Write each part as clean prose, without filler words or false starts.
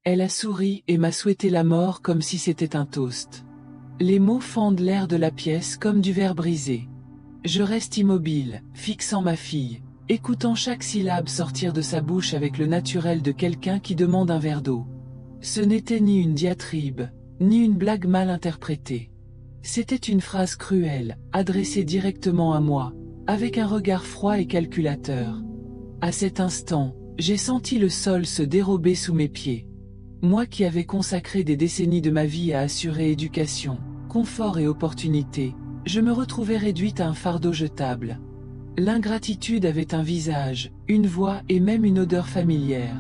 Elle a souri et m'a souhaité la mort comme si c'était un toast. Les mots fendent l'air de la pièce comme du verre brisé. Je reste immobile, fixant ma fille, écoutant chaque syllabe sortir de sa bouche avec le naturel de quelqu'un qui demande un verre d'eau. Ce n'était ni une diatribe, ni une blague mal interprétée. C'était une phrase cruelle, adressée directement à moi, avec un regard froid et calculateur. À cet instant, j'ai senti le sol se dérober sous mes pieds. Moi qui avais consacré des décennies de ma vie à assurer éducation, confort et opportunité, je me retrouvais réduite à un fardeau jetable. L'ingratitude avait un visage, une voix et même une odeur familière.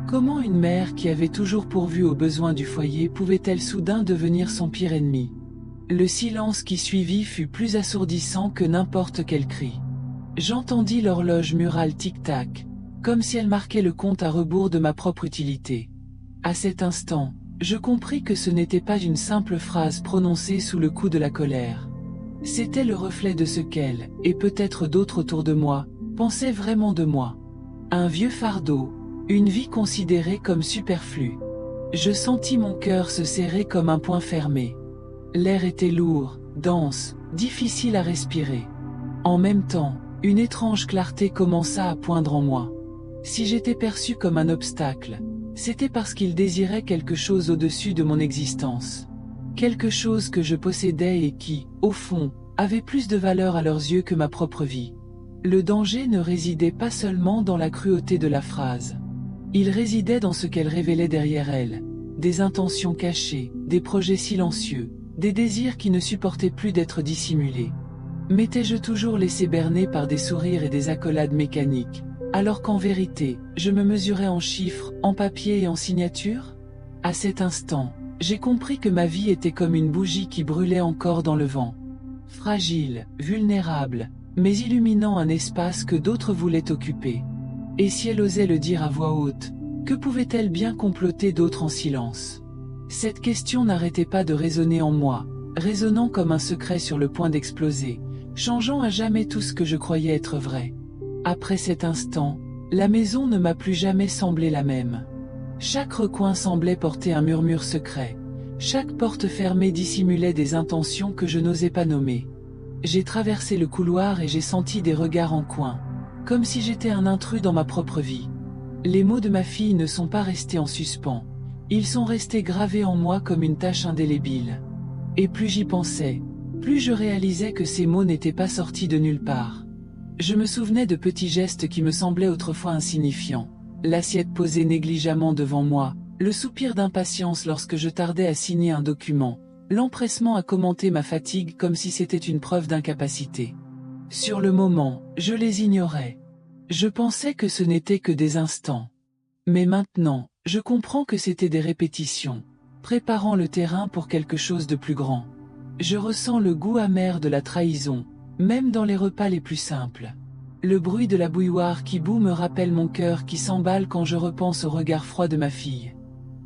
Comment une mère qui avait toujours pourvu aux besoins du foyer pouvait-elle soudain devenir son pire ennemi? Le silence qui suivit fut plus assourdissant que n'importe quel cri. J'entendis l'horloge murale tic-tac, comme si elle marquait le compte à rebours de ma propre utilité. À cet instant, je compris que ce n'était pas une simple phrase prononcée sous le coup de la colère. C'était le reflet de ce qu'elle, et peut-être d'autres autour de moi, pensaient vraiment de moi. Un vieux fardeau, une vie considérée comme superflue. Je sentis mon cœur se serrer comme un poing fermé. L'air était lourd, dense, difficile à respirer. En même temps, une étrange clarté commença à poindre en moi. Si j'étais perçu comme un obstacle, c'était parce qu'ils désiraient quelque chose au-dessus de mon existence. Quelque chose que je possédais et qui, au fond, avait plus de valeur à leurs yeux que ma propre vie. Le danger ne résidait pas seulement dans la cruauté de la phrase. Il résidait dans ce qu'elle révélait derrière elle, des intentions cachées, des projets silencieux, des désirs qui ne supportaient plus d'être dissimulés. M'étais-je toujours laissé berner par des sourires et des accolades mécaniques, alors qu'en vérité, je me mesurais en chiffres, en papier et en signature? À cet instant, j'ai compris que ma vie était comme une bougie qui brûlait encore dans le vent. Fragile, vulnérable, mais illuminant un espace que d'autres voulaient occuper. Et si elle osait le dire à voix haute, que pouvait-elle bien comploter d'autres en silence? Cette question n'arrêtait pas de résonner en moi, résonnant comme un secret sur le point d'exploser, changeant à jamais tout ce que je croyais être vrai. Après cet instant, la maison ne m'a plus jamais semblé la même. Chaque recoin semblait porter un murmure secret. Chaque porte fermée dissimulait des intentions que je n'osais pas nommer. J'ai traversé le couloir et j'ai senti des regards en coin, comme si j'étais un intrus dans ma propre vie. Les mots de ma fille ne sont pas restés en suspens. Ils sont restés gravés en moi comme une tache indélébile. Et plus j'y pensais, plus je réalisais que ces mots n'étaient pas sortis de nulle part. Je me souvenais de petits gestes qui me semblaient autrefois insignifiants. L'assiette posée négligemment devant moi, le soupir d'impatience lorsque je tardais à signer un document, l'empressement à commenter ma fatigue comme si c'était une preuve d'incapacité. Sur le moment, je les ignorais. Je pensais que ce n'était que des instants. Mais maintenant, je comprends que c'était des répétitions, préparant le terrain pour quelque chose de plus grand. Je ressens le goût amer de la trahison, même dans les repas les plus simples. Le bruit de la bouilloire qui bout me rappelle mon cœur qui s'emballe quand je repense au regard froid de ma fille.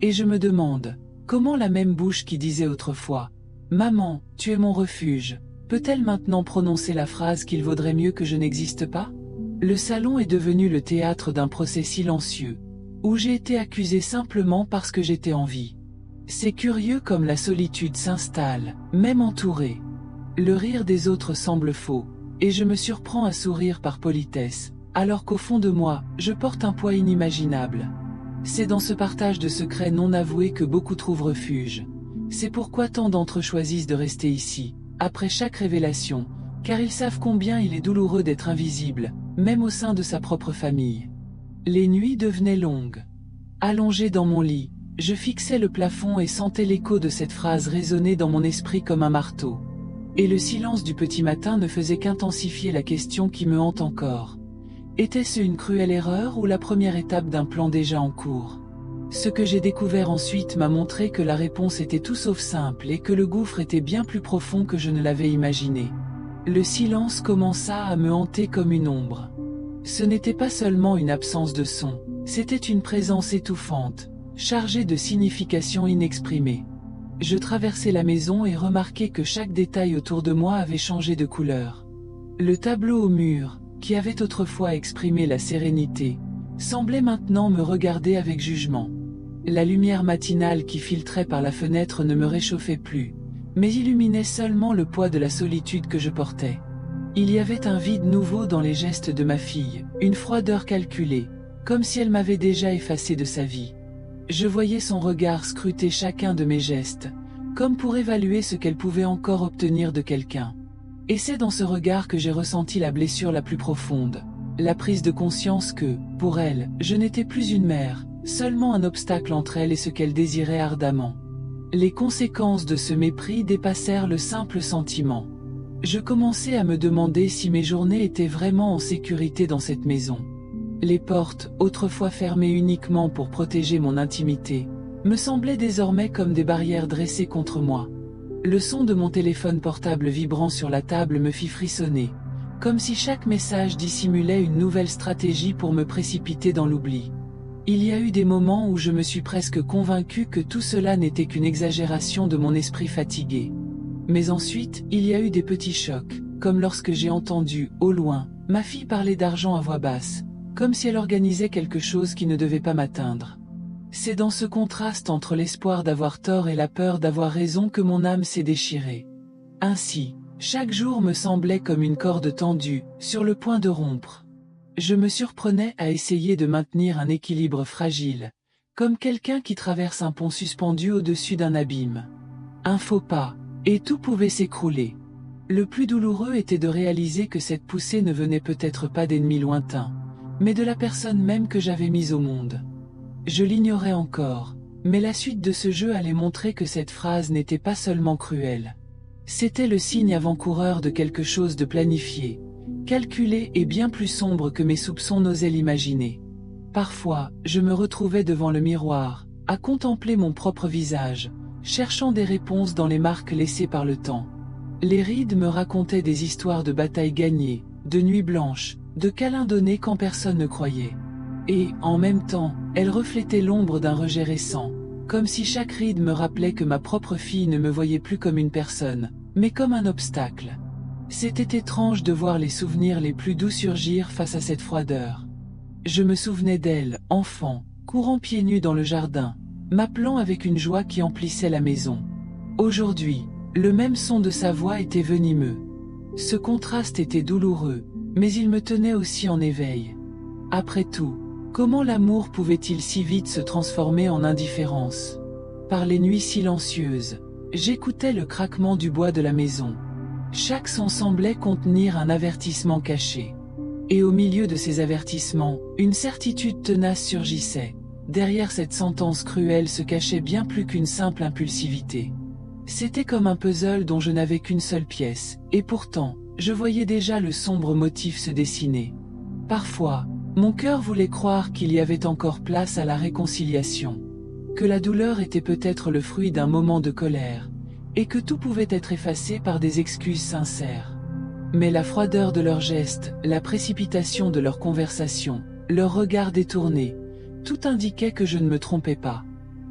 Et je me demande, comment la même bouche qui disait autrefois « Maman, tu es mon refuge », peut-elle maintenant prononcer la phrase qu'il vaudrait mieux que je n'existe pas? Le salon est devenu le théâtre d'un procès silencieux, où j'ai été accusé simplement parce que j'étais en vie. C'est curieux comme la solitude s'installe, même entourée. Le rire des autres semble faux, et je me surprends à sourire par politesse, alors qu'au fond de moi, je porte un poids inimaginable. C'est dans ce partage de secrets non avoués que beaucoup trouvent refuge. C'est pourquoi tant d'entre eux choisissent de rester ici, après chaque révélation, car ils savent combien il est douloureux d'être invisible, même au sein de sa propre famille. Les nuits devenaient longues. Allongé dans mon lit, je fixais le plafond et sentais l'écho de cette phrase résonner dans mon esprit comme un marteau. Et le silence du petit matin ne faisait qu'intensifier la question qui me hante encore. Était-ce une cruelle erreur ou la première étape d'un plan déjà en cours? Ce que j'ai découvert ensuite m'a montré que la réponse était tout sauf simple et que le gouffre était bien plus profond que je ne l'avais imaginé. Le silence commença à me hanter comme une ombre. Ce n'était pas seulement une absence de son, c'était une présence étouffante, chargée de significations inexprimées. Je traversai la maison et remarquai que chaque détail autour de moi avait changé de couleur. Le tableau au mur, qui avait autrefois exprimé la sérénité, semblait maintenant me regarder avec jugement. La lumière matinale qui filtrait par la fenêtre ne me réchauffait plus, mais illuminait seulement le poids de la solitude que je portais. Il y avait un vide nouveau dans les gestes de ma fille, une froideur calculée, comme si elle m'avait déjà effacé de sa vie. Je voyais son regard scruter chacun de mes gestes, comme pour évaluer ce qu'elle pouvait encore obtenir de quelqu'un. Et c'est dans ce regard que j'ai ressenti la blessure la plus profonde, la prise de conscience que, pour elle, je n'étais plus une mère, seulement un obstacle entre elle et ce qu'elle désirait ardemment. Les conséquences de ce mépris dépassèrent le simple sentiment. Je commençais à me demander si mes journées étaient vraiment en sécurité dans cette maison. Les portes, autrefois fermées uniquement pour protéger mon intimité, me semblaient désormais comme des barrières dressées contre moi. Le son de mon téléphone portable vibrant sur la table me fit frissonner, comme si chaque message dissimulait une nouvelle stratégie pour me précipiter dans l'oubli. Il y a eu des moments où je me suis presque convaincu que tout cela n'était qu'une exagération de mon esprit fatigué. Mais ensuite, il y a eu des petits chocs, comme lorsque j'ai entendu, au loin, ma fille parler d'argent à voix basse, comme si elle organisait quelque chose qui ne devait pas m'atteindre. C'est dans ce contraste entre l'espoir d'avoir tort et la peur d'avoir raison que mon âme s'est déchirée. Ainsi, chaque jour me semblait comme une corde tendue, sur le point de rompre. Je me surprenais à essayer de maintenir un équilibre fragile, comme quelqu'un qui traverse un pont suspendu au-dessus d'un abîme. Un faux pas, et tout pouvait s'écrouler. Le plus douloureux était de réaliser que cette poussée ne venait peut-être pas d'ennemis lointains, mais de la personne même que j'avais mise au monde. Je l'ignorais encore, mais la suite de ce jeu allait montrer que cette phrase n'était pas seulement cruelle. C'était le signe avant-coureur de quelque chose de planifié, calculé et bien plus sombre que mes soupçons n'osaient l'imaginer. Parfois, je me retrouvais devant le miroir, à contempler mon propre visage, cherchant des réponses dans les marques laissées par le temps. Les rides me racontaient des histoires de batailles gagnées, de nuits blanches, de câlins donnés quand personne ne croyait. Et, en même temps, elles reflétaient l'ombre d'un rejet récent, comme si chaque ride me rappelait que ma propre fille ne me voyait plus comme une personne, mais comme un obstacle. C'était étrange de voir les souvenirs les plus doux surgir face à cette froideur. Je me souvenais d'elle, enfant, courant pieds nus dans le jardin, m'appelant avec une joie qui emplissait la maison. Aujourd'hui, le même son de sa voix était venimeux. Ce contraste était douloureux, mais il me tenait aussi en éveil. Après tout, comment l'amour pouvait-il si vite se transformer en indifférence? Par les nuits silencieuses, j'écoutais le craquement du bois de la maison. Chaque son semblait contenir un avertissement caché. Et au milieu de ces avertissements, une certitude tenace surgissait. Derrière cette sentence cruelle se cachait bien plus qu'une simple impulsivité. C'était comme un puzzle dont je n'avais qu'une seule pièce, et pourtant, je voyais déjà le sombre motif se dessiner. Parfois, mon cœur voulait croire qu'il y avait encore place à la réconciliation, que la douleur était peut-être le fruit d'un moment de colère, et que tout pouvait être effacé par des excuses sincères. Mais la froideur de leurs gestes, la précipitation de leurs conversations, leurs regards détournés, tout indiquait que je ne me trompais pas.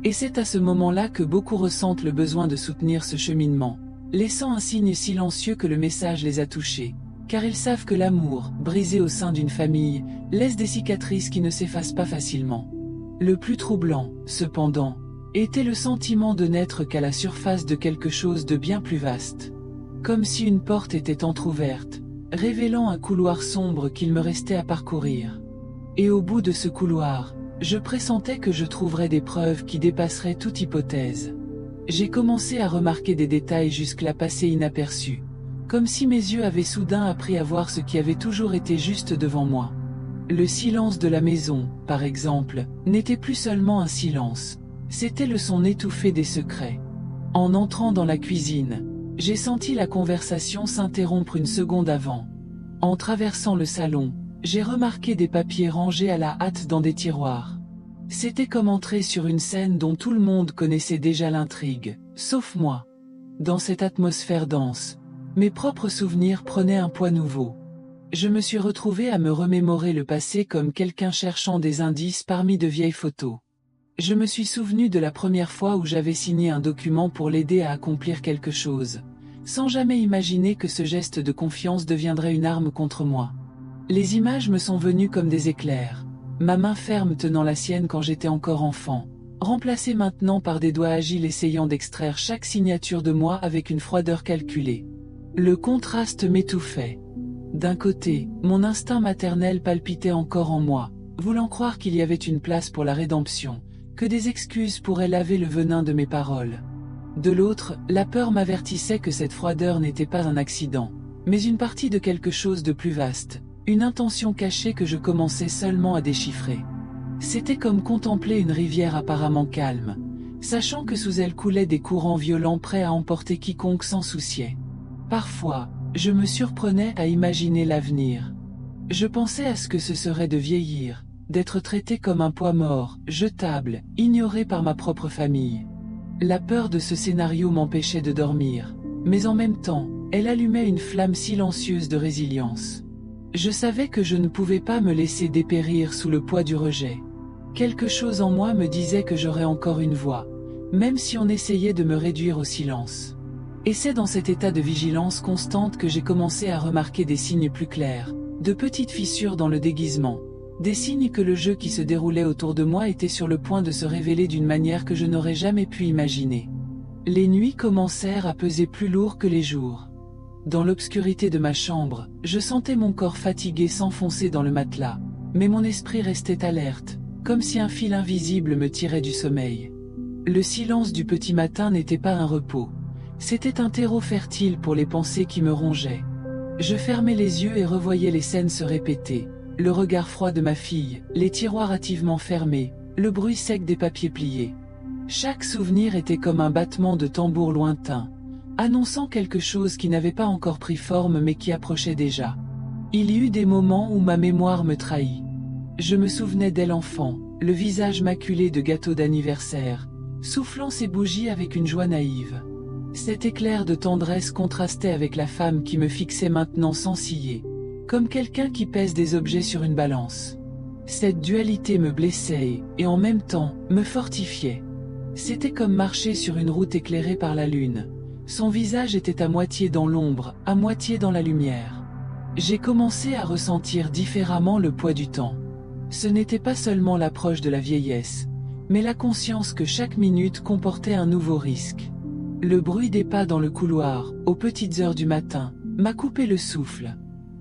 Et c'est à ce moment-là que beaucoup ressentent le besoin de soutenir ce cheminement, laissant un signe silencieux que le message les a touchés, car ils savent que l'amour, brisé au sein d'une famille, laisse des cicatrices qui ne s'effacent pas facilement. Le plus troublant, cependant, était le sentiment de n'être qu'à la surface de quelque chose de bien plus vaste. Comme si une porte était entr'ouverte, révélant un couloir sombre qu'il me restait à parcourir. Et au bout de ce couloir, je pressentais que je trouverais des preuves qui dépasseraient toute hypothèse. J'ai commencé à remarquer des détails jusque-là passés inaperçus, comme si mes yeux avaient soudain appris à voir ce qui avait toujours été juste devant moi. Le silence de la maison, par exemple, n'était plus seulement un silence, c'était le son étouffé des secrets. En entrant dans la cuisine, j'ai senti la conversation s'interrompre une seconde avant. En traversant le salon, j'ai remarqué des papiers rangés à la hâte dans des tiroirs. C'était comme entrer sur une scène dont tout le monde connaissait déjà l'intrigue, sauf moi. Dans cette atmosphère dense, mes propres souvenirs prenaient un poids nouveau. Je me suis retrouvé à me remémorer le passé comme quelqu'un cherchant des indices parmi de vieilles photos. Je me suis souvenu de la première fois où j'avais signé un document pour l'aider à accomplir quelque chose, sans jamais imaginer que ce geste de confiance deviendrait une arme contre moi. Les images me sont venues comme des éclairs, ma main ferme tenant la sienne quand j'étais encore enfant, remplacés maintenant par des doigts agiles essayant d'extraire chaque signature de moi avec une froideur calculée. Le contraste m'étouffait. D'un côté, mon instinct maternel palpitait encore en moi, voulant croire qu'il y avait une place pour la rédemption, que des excuses pourraient laver le venin de mes paroles. De l'autre, la peur m'avertissait que cette froideur n'était pas un accident, mais une partie de quelque chose de plus vaste, une intention cachée que je commençais seulement à déchiffrer. C'était comme contempler une rivière apparemment calme, sachant que sous elle coulaient des courants violents prêts à emporter quiconque s'en souciait. Parfois, je me surprenais à imaginer l'avenir. Je pensais à ce que ce serait de vieillir, d'être traité comme un poids mort, jetable, ignoré par ma propre famille. La peur de ce scénario m'empêchait de dormir, mais en même temps, elle allumait une flamme silencieuse de résilience. Je savais que je ne pouvais pas me laisser dépérir sous le poids du rejet. Quelque chose en moi me disait que j'aurais encore une voix, même si on essayait de me réduire au silence. Et c'est dans cet état de vigilance constante que j'ai commencé à remarquer des signes plus clairs, de petites fissures dans le déguisement, des signes que le jeu qui se déroulait autour de moi était sur le point de se révéler d'une manière que je n'aurais jamais pu imaginer. Les nuits commencèrent à peser plus lourd que les jours. Dans l'obscurité de ma chambre, je sentais mon corps fatigué s'enfoncer dans le matelas, mais mon esprit restait alerte, comme si un fil invisible me tirait du sommeil. Le silence du petit matin n'était pas un repos. C'était un terreau fertile pour les pensées qui me rongeaient. Je fermais les yeux et revoyais les scènes se répéter, le regard froid de ma fille, les tiroirs hâtivement fermés, le bruit sec des papiers pliés. Chaque souvenir était comme un battement de tambour lointain, annonçant quelque chose qui n'avait pas encore pris forme mais qui approchait déjà. Il y eut des moments où ma mémoire me trahit. Je me souvenais d'elle enfant, le visage maculé de gâteaux d'anniversaire, soufflant ses bougies avec une joie naïve. Cet éclair de tendresse contrastait avec la femme qui me fixait maintenant sans ciller, comme quelqu'un qui pèse des objets sur une balance. Cette dualité me blessait et en même temps, me fortifiait. C'était comme marcher sur une route éclairée par la lune. Son visage était à moitié dans l'ombre, à moitié dans la lumière. J'ai commencé à ressentir différemment le poids du temps. Ce n'était pas seulement l'approche de la vieillesse, mais la conscience que chaque minute comportait un nouveau risque. Le bruit des pas dans le couloir, aux petites heures du matin, m'a coupé le souffle.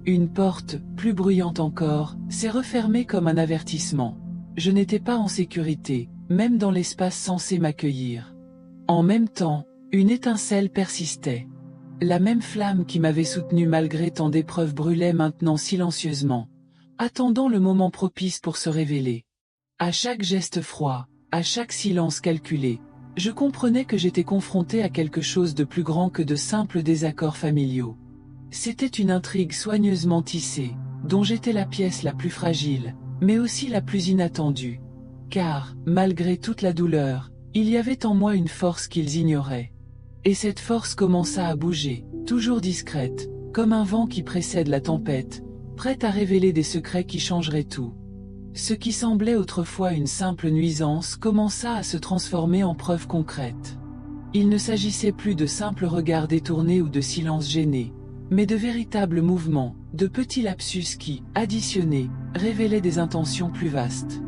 Une porte, plus bruyante encore, s'est refermée comme un avertissement. Je n'étais pas en sécurité, même dans l'espace censé m'accueillir. En même temps, une étincelle persistait. La même flamme qui m'avait soutenu malgré tant d'épreuves brûlait maintenant silencieusement, attendant le moment propice pour se révéler. À chaque geste froid, à chaque silence calculé, je comprenais que j'étais confronté à quelque chose de plus grand que de simples désaccords familiaux. C'était une intrigue soigneusement tissée, dont j'étais la pièce la plus fragile, mais aussi la plus inattendue. Car, malgré toute la douleur, il y avait en moi une force qu'ils ignoraient. Et cette force commença à bouger, toujours discrète, comme un vent qui précède la tempête, prête à révéler des secrets qui changeraient tout. Ce qui semblait autrefois une simple nuisance commença à se transformer en preuve concrète. Il ne s'agissait plus de simples regards détournés ou de silences gênés, mais de véritables mouvements, de petits lapsus qui, additionnés, révélaient des intentions plus vastes.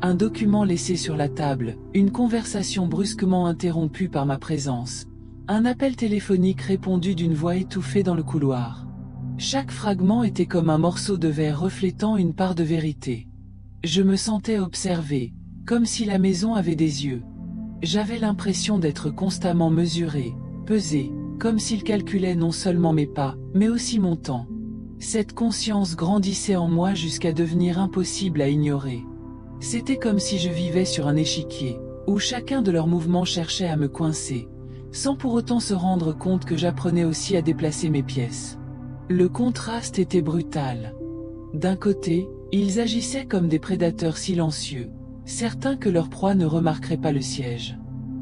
Un document laissé sur la table, une conversation brusquement interrompue par ma présence, un appel téléphonique répondu d'une voix étouffée dans le couloir. Chaque fragment était comme un morceau de verre reflétant une part de vérité. Je me sentais observé, comme si la maison avait des yeux. J'avais l'impression d'être constamment mesuré, pesé, comme s'il calculait non seulement mes pas, mais aussi mon temps. Cette conscience grandissait en moi jusqu'à devenir impossible à ignorer. C'était comme si je vivais sur un échiquier, où chacun de leurs mouvements cherchait à me coincer, sans pour autant se rendre compte que j'apprenais aussi à déplacer mes pièces. Le contraste était brutal. D'un côté, ils agissaient comme des prédateurs silencieux, certains que leur proie ne remarquerait pas le siège.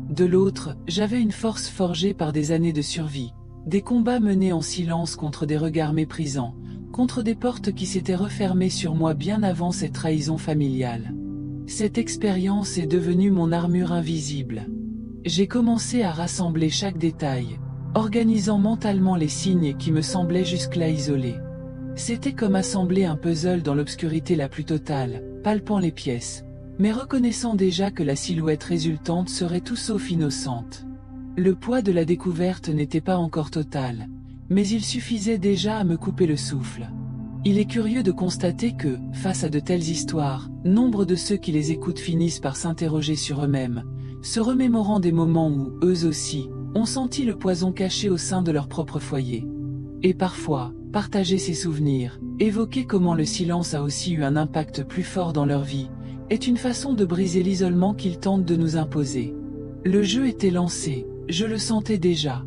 De l'autre, j'avais une force forgée par des années de survie, des combats menés en silence contre des regards méprisants, contre des portes qui s'étaient refermées sur moi bien avant cette trahison familiale. Cette expérience est devenue mon armure invisible. J'ai commencé à rassembler chaque détail, organisant mentalement les signes qui me semblaient jusque-là isolés. C'était comme assembler un puzzle dans l'obscurité la plus totale, palpant les pièces, mais reconnaissant déjà que la silhouette résultante serait tout sauf innocente. Le poids de la découverte n'était pas encore total, mais il suffisait déjà à me couper le souffle. Il est curieux de constater que, face à de telles histoires, nombre de ceux qui les écoutent finissent par s'interroger sur eux-mêmes, se remémorant des moments où, eux aussi, ont senti le poison caché au sein de leur propre foyer. Et parfois, partager ces souvenirs, évoquer comment le silence a aussi eu un impact plus fort dans leur vie, est une façon de briser l'isolement qu'ils tentent de nous imposer. Le jeu était lancé, je le sentais déjà.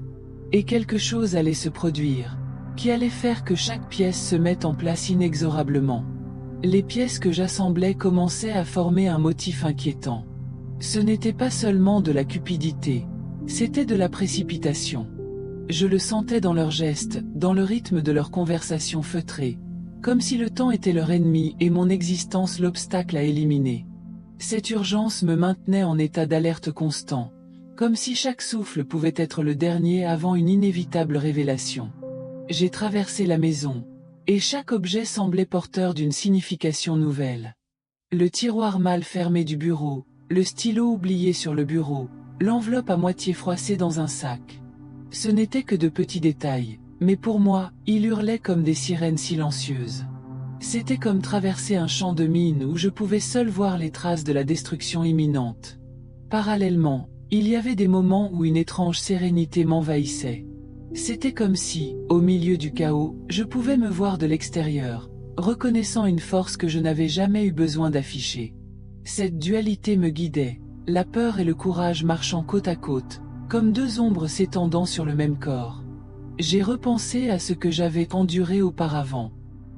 Et quelque chose allait se produire, qui allait faire que chaque pièce se mette en place inexorablement. Les pièces que j'assemblais commençaient à former un motif inquiétant. Ce n'était pas seulement de la cupidité, c'était de la précipitation. Je le sentais dans leurs gestes, dans le rythme de leurs conversations feutrées, comme si le temps était leur ennemi et mon existence l'obstacle à éliminer. Cette urgence me maintenait en état d'alerte constant, comme si chaque souffle pouvait être le dernier avant une inévitable révélation. J'ai traversé la maison, et chaque objet semblait porteur d'une signification nouvelle. Le tiroir mal fermé du bureau, le stylo oublié sur le bureau, l'enveloppe à moitié froissée dans un sac. Ce n'étaient que de petits détails, mais pour moi, ils hurlaient comme des sirènes silencieuses. C'était comme traverser un champ de mines où je pouvais seul voir les traces de la destruction imminente. Parallèlement, il y avait des moments où une étrange sérénité m'envahissait. C'était comme si, au milieu du chaos, je pouvais me voir de l'extérieur, reconnaissant une force que je n'avais jamais eu besoin d'afficher. Cette dualité me guidait, la peur et le courage marchant côte à côte, comme deux ombres s'étendant sur le même corps. J'ai repensé à ce que j'avais enduré auparavant.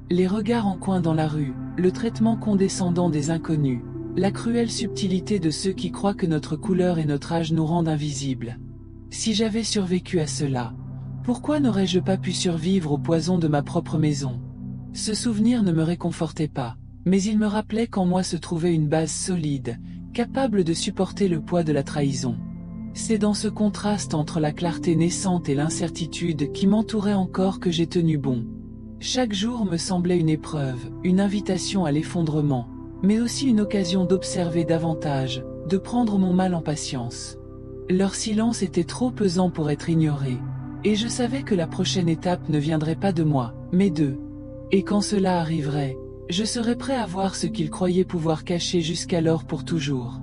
Les regards en coin dans la rue, le traitement condescendant des inconnus, la cruelle subtilité de ceux qui croient que notre couleur et notre âge nous rendent invisibles. Si j'avais survécu à cela, pourquoi n'aurais-je pas pu survivre au poison de ma propre maison? Ce souvenir ne me réconfortait pas, mais il me rappelait qu'en moi se trouvait une base solide, capable de supporter le poids de la trahison. C'est dans ce contraste entre la clarté naissante et l'incertitude qui m'entourait encore que j'ai tenu bon. Chaque jour me semblait une épreuve, une invitation à l'effondrement, mais aussi une occasion d'observer davantage, de prendre mon mal en patience. Leur silence était trop pesant pour être ignoré, et je savais que la prochaine étape ne viendrait pas de moi, mais d'eux. Et quand cela arriverait, je serais prêt à voir ce qu'ils croyaient pouvoir cacher jusqu'alors pour toujours.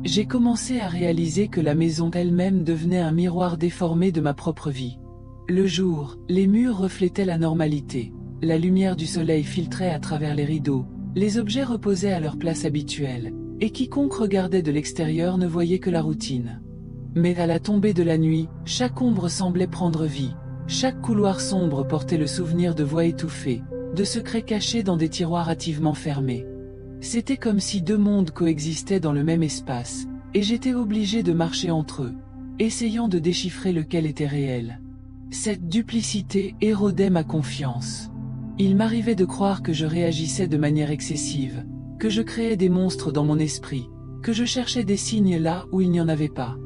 J'ai commencé à réaliser que la maison elle-même devenait un miroir déformé de ma propre vie. Le jour, les murs reflétaient la normalité, la lumière du soleil filtrait à travers les rideaux, les objets reposaient à leur place habituelle, et quiconque regardait de l'extérieur ne voyait que la routine. Mais à la tombée de la nuit, chaque ombre semblait prendre vie, chaque couloir sombre portait le souvenir de voix étouffées, de secrets cachés dans des tiroirs hâtivement fermés. C'était comme si deux mondes coexistaient dans le même espace, et j'étais obligé de marcher entre eux, essayant de déchiffrer lequel était réel. Cette duplicité érodait ma confiance. Il m'arrivait de croire que je réagissais de manière excessive, que je créais des monstres dans mon esprit, que je cherchais des signes là où il n'y en avait pas.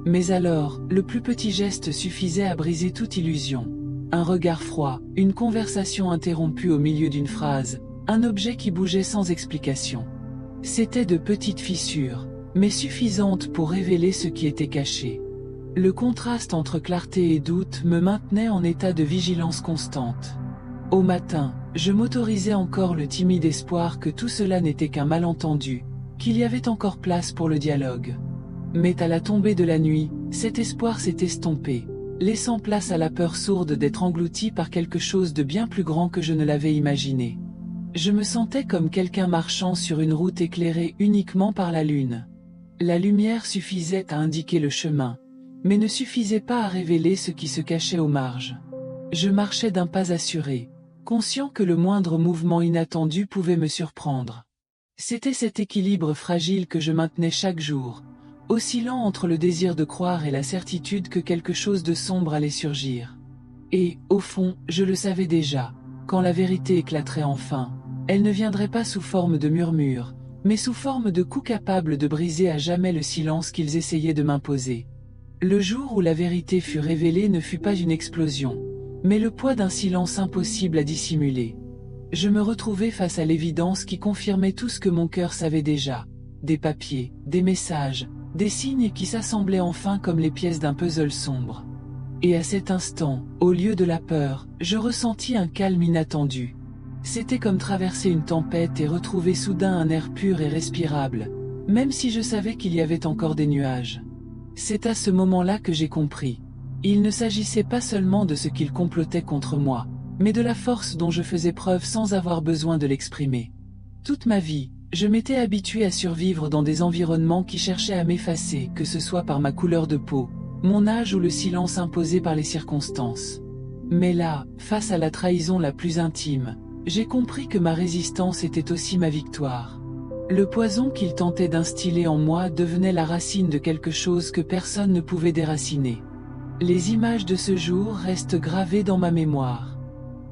Mais alors, le plus petit geste suffisait à briser toute illusion. Un regard froid, une conversation interrompue au milieu d'une phrase, un objet qui bougeait sans explication. C'étaient de petites fissures, mais suffisantes pour révéler ce qui était caché. Le contraste entre clarté et doute me maintenait en état de vigilance constante. Au matin, je m'autorisais encore le timide espoir que tout cela n'était qu'un malentendu, qu'il y avait encore place pour le dialogue. Mais à la tombée de la nuit, cet espoir s'est estompé, laissant place à la peur sourde d'être englouti par quelque chose de bien plus grand que je ne l'avais imaginé. Je me sentais comme quelqu'un marchant sur une route éclairée uniquement par la lune. La lumière suffisait à indiquer le chemin, mais ne suffisait pas à révéler ce qui se cachait aux marges. Je marchais d'un pas assuré, conscient que le moindre mouvement inattendu pouvait me surprendre. C'était cet équilibre fragile que je maintenais chaque jour, oscillant entre le désir de croire et la certitude que quelque chose de sombre allait surgir. Et, au fond, je le savais déjà, quand la vérité éclaterait enfin, elle ne viendrait pas sous forme de murmures, mais sous forme de coups capables de briser à jamais le silence qu'ils essayaient de m'imposer. Le jour où la vérité fut révélée ne fut pas une explosion, mais le poids d'un silence impossible à dissimuler. Je me retrouvais face à l'évidence qui confirmait tout ce que mon cœur savait déjà. des papiers, des messages, des signes qui s'assemblaient enfin comme les pièces d'un puzzle sombre. Et à cet instant, au lieu de la peur, je ressentis un calme inattendu. C'était comme traverser une tempête et retrouver soudain un air pur et respirable, même si je savais qu'il y avait encore des nuages. C'est à ce moment-là que j'ai compris. Il ne s'agissait pas seulement de ce qu'ils complotaient contre moi, mais de la force dont je faisais preuve sans avoir besoin de l'exprimer. Toute ma vie, je m'étais habitué à survivre dans des environnements qui cherchaient à m'effacer, que ce soit par ma couleur de peau, mon âge ou le silence imposé par les circonstances. Mais là, face à la trahison la plus intime, j'ai compris que ma résistance était aussi ma victoire. Le poison qu'ils tentaient d'instiller en moi devenait la racine de quelque chose que personne ne pouvait déraciner. Les images de ce jour restent gravées dans ma mémoire.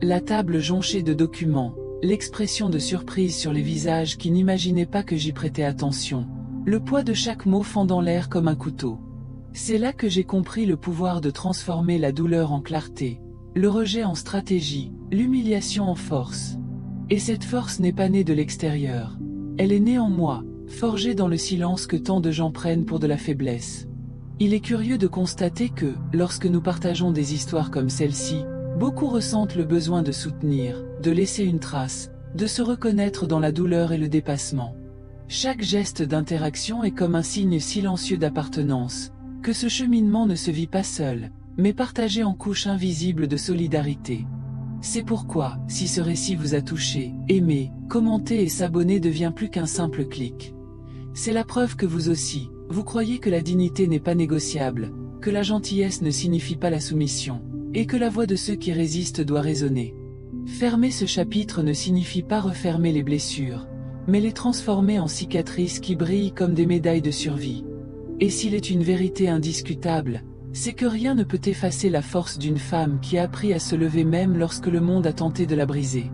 La table jonchée de documents, l'expression de surprise sur les visages qui n'imaginaient pas que j'y prêtais attention, le poids de chaque mot fendant l'air comme un couteau. C'est là que j'ai compris le pouvoir de transformer la douleur en clarté, le rejet en stratégie, l'humiliation en force. Et cette force n'est pas née de l'extérieur. Elle est née en moi, forgée dans le silence que tant de gens prennent pour de la faiblesse. Il est curieux de constater que, lorsque nous partageons des histoires comme celle-ci, beaucoup ressentent le besoin de soutenir, de laisser une trace, de se reconnaître dans la douleur et le dépassement. Chaque geste d'interaction est comme un signe silencieux d'appartenance, que ce cheminement ne se vit pas seul, mais partagé en couches invisibles de solidarité. C'est pourquoi, si ce récit vous a touché, aimer, commenter et s'abonner devient plus qu'un simple clic. C'est la preuve que vous aussi, vous croyez que la dignité n'est pas négociable, que la gentillesse ne signifie pas la soumission, et que la voix de ceux qui résistent doit résonner. Fermer ce chapitre ne signifie pas refermer les blessures, mais les transformer en cicatrices qui brillent comme des médailles de survie. Et s'il est une vérité indiscutable, c'est que rien ne peut effacer la force d'une femme qui a appris à se lever même lorsque le monde a tenté de la briser.